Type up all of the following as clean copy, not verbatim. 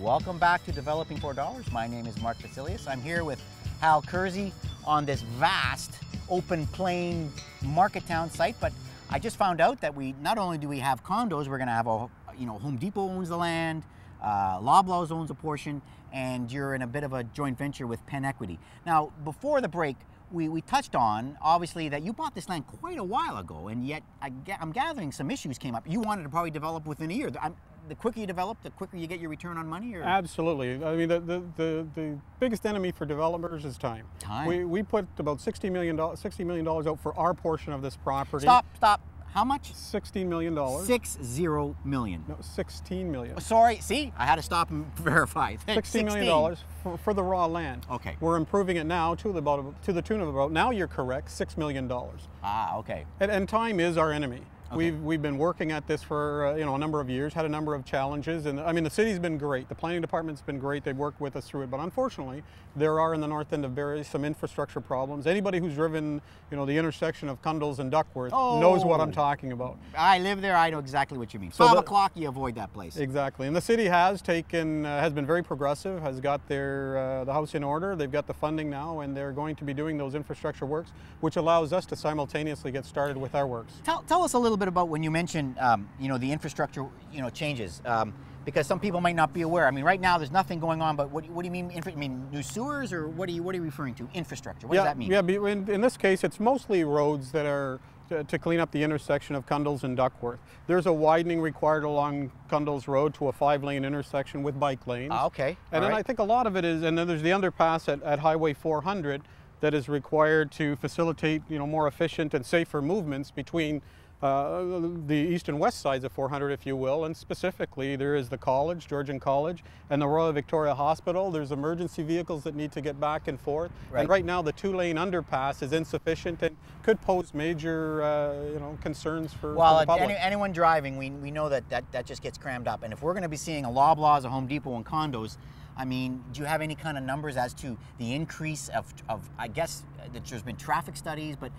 Welcome back to Developing for Dollars. My name is Mark Vosylius. I'm here with Hal Kersey on this vast open plain Markettown site, but I just found out that we not only do we have condos, we're going to have a, Home Depot owns the land, Loblaws owns a portion, and you're in a bit of a joint venture with Penn Equity. Now, before the break, we touched on, obviously, that you bought this land quite a while ago, and yet I'm gathering some issues came up. You wanted to probably develop within a year. The quicker you develop, the quicker you get your return on money? Or? Absolutely. I mean, the biggest enemy for developers is time. Time? We put about $60 million out for our portion of this property. Stop. How much? $16 million. 60 million. No, 16 million. Sorry, see, I had to stop and verify. $16 million for the raw land. Okay. We're improving it now to the tune of about, now you're correct, $6 million. Ah, okay. And time is our enemy. Okay. We've been working at this for a number of years, had a number of challenges, and I mean the city's been great. The planning department's been great. They've worked with us through it, but unfortunately, there are in the north end of Barrie some infrastructure problems. Anybody who's driven, the intersection of Cundles and Duckworth knows what I'm talking about. I live there. I know exactly what you mean. So 5 o'clock, you avoid that place. Exactly, and the city has been very progressive, has got the house in order. They've got the funding now, and they're going to be doing those infrastructure works, which allows us to simultaneously get started with our works. Tell us a little bit about when you mentioned the infrastructure changes, because some people might not be aware. I mean, right now there's nothing going on, but what do you mean? I mean, new sewers, or what are you referring to? Infrastructure. What does that mean? Yeah, in this case, it's mostly roads that are to clean up the intersection of Cundles and Duckworth. There's a widening required along Cundles Road to a 5-lane intersection with bike lanes. Okay. And then right. I think a lot of it is, and then there's the underpass at Highway 400 that is required to facilitate more efficient and safer movements between the east and west sides of 400, if you will, and specifically there is the college, Georgian College, and the Royal Victoria Hospital. There's emergency vehicles that need to get back and forth. Right. And right now the 2-lane underpass is insufficient and could pose major concerns for the public. Anyone driving, we know that just gets crammed up. And if we're going to be seeing a Loblaws, a Home Depot, and condos, I mean, do you have any kind of numbers as to the increase of I guess that there's been traffic studies, but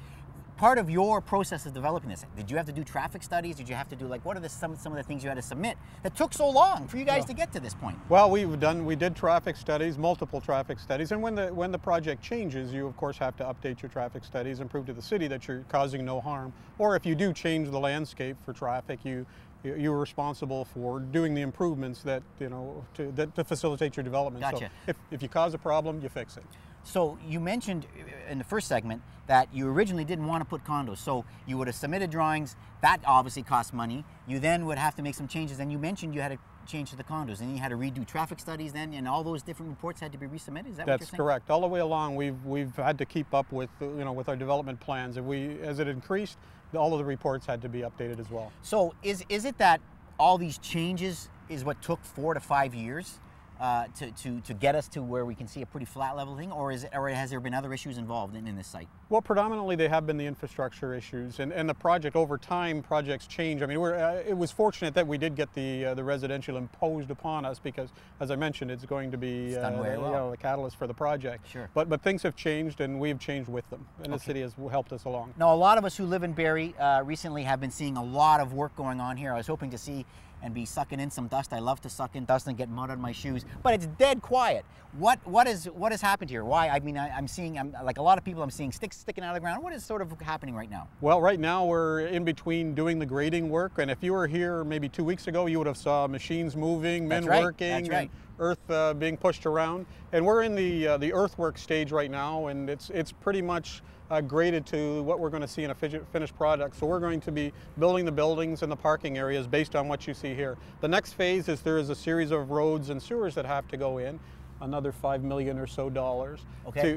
part of your process of developing this, did you have to do traffic studies? Did you have to do, what are some of the things you had to submit that took so long for you guys to get to this point? Well, we did traffic studies, multiple traffic studies, and when the project changes, you of course have to update your traffic studies and prove to the city that you're causing no harm. Or if you do change the landscape for traffic, you're responsible for doing the improvements that to facilitate your development. Gotcha. So if you cause a problem, you fix it. So you mentioned in the first segment that you originally didn't want to put condos. So you would have submitted drawings. That obviously cost money. You then would have to make some changes. And you mentioned you had to change to the condos, and you had to redo traffic studies then, and all those different reports had to be resubmitted. Is that what you're saying? That's correct. All the way along, we've had to keep up with with our development plans. As it increased, all of the reports had to be updated as well. So is it that all these changes is what took 4 to 5 years to get us to where we can see a pretty flat level thing, or has there been other issues involved in this site? Well, predominantly they have been the infrastructure issues, and the project over time, projects change. I mean, it was fortunate that we did get the residential imposed upon us because, as I mentioned, it's going to be the catalyst for the project. Sure. But things have changed, and we've changed with them, and the city has helped us along. Now, a lot of us who live in Barrie recently have been seeing a lot of work going on here. I was hoping to see and be sucking in some dust. I love to suck in dust and get mud on my shoes, but it's dead quiet. What has happened here? Why? I mean, I'm seeing like a lot of people. I'm seeing sticks sticking out of the ground. What is sort of happening right now? Well, right now we're in between doing the grading work, and if you were here maybe 2 weeks ago, you would have saw machines moving, men working, and earth being pushed around. And we're in the earthwork stage right now, and it's pretty much graded to what we're going to see in a finished product. So we're going to be building the buildings and the parking areas based on what you see here. The next phase is there is a series of roads and sewers that have to go in, another $5 million or so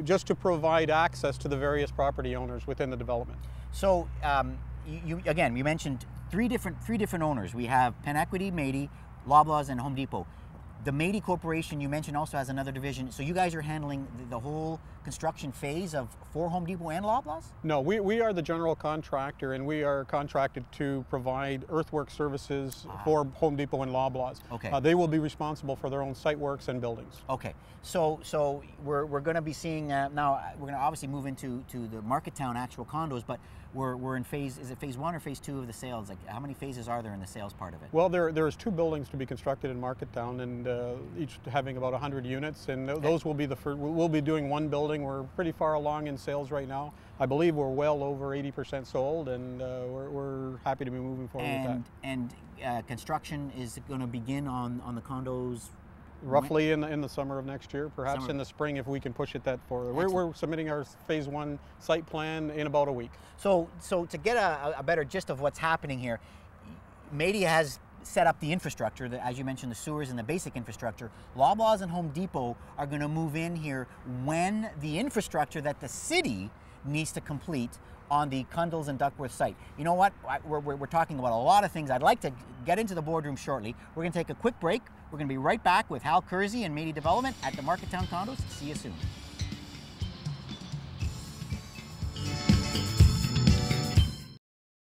just to provide access to the various property owners within the development. So you mentioned three different owners. We have Penn Equity, Meaty, Loblaws, and Home Depot. The Meaty Corporation, you mentioned, also has another division. So you guys are handling the whole construction phase for Home Depot and Loblaws? No, we are the general contractor, and we are contracted to provide earthwork services for Home Depot and Loblaws. Okay. They will be responsible for their own site works and buildings. Okay. So we're going to be seeing now. We're going to obviously move into the Markettown actual condos, but we're in phase. Is it phase 1 or phase 2 of the sales? Like, how many phases are there in the sales part of it? Well, there's 2 buildings to be constructed in Markettown, and each having about 100 units, and those will be the first. We'll be doing one building. We're pretty far along in sales right now. I believe we're well over 80% sold, and we're happy to be moving forward with that. And construction is going to begin on the condos roughly in the summer of next year, perhaps in the spring if we can push it that forward. We're submitting our phase 1 site plan in about a week. So to get a better gist of what's happening here, Media has set up the infrastructure, as you mentioned, the sewers and the basic infrastructure. Loblaws and Home Depot are going to move in here when the infrastructure that the city needs to complete on the Cundles and Duckworth site. You know what? We're talking about a lot of things. I'd like to get into the boardroom shortly. We're going to take a quick break. We're going to be right back with Hal Kersey and Media Development at the Markettown Condos. See you soon.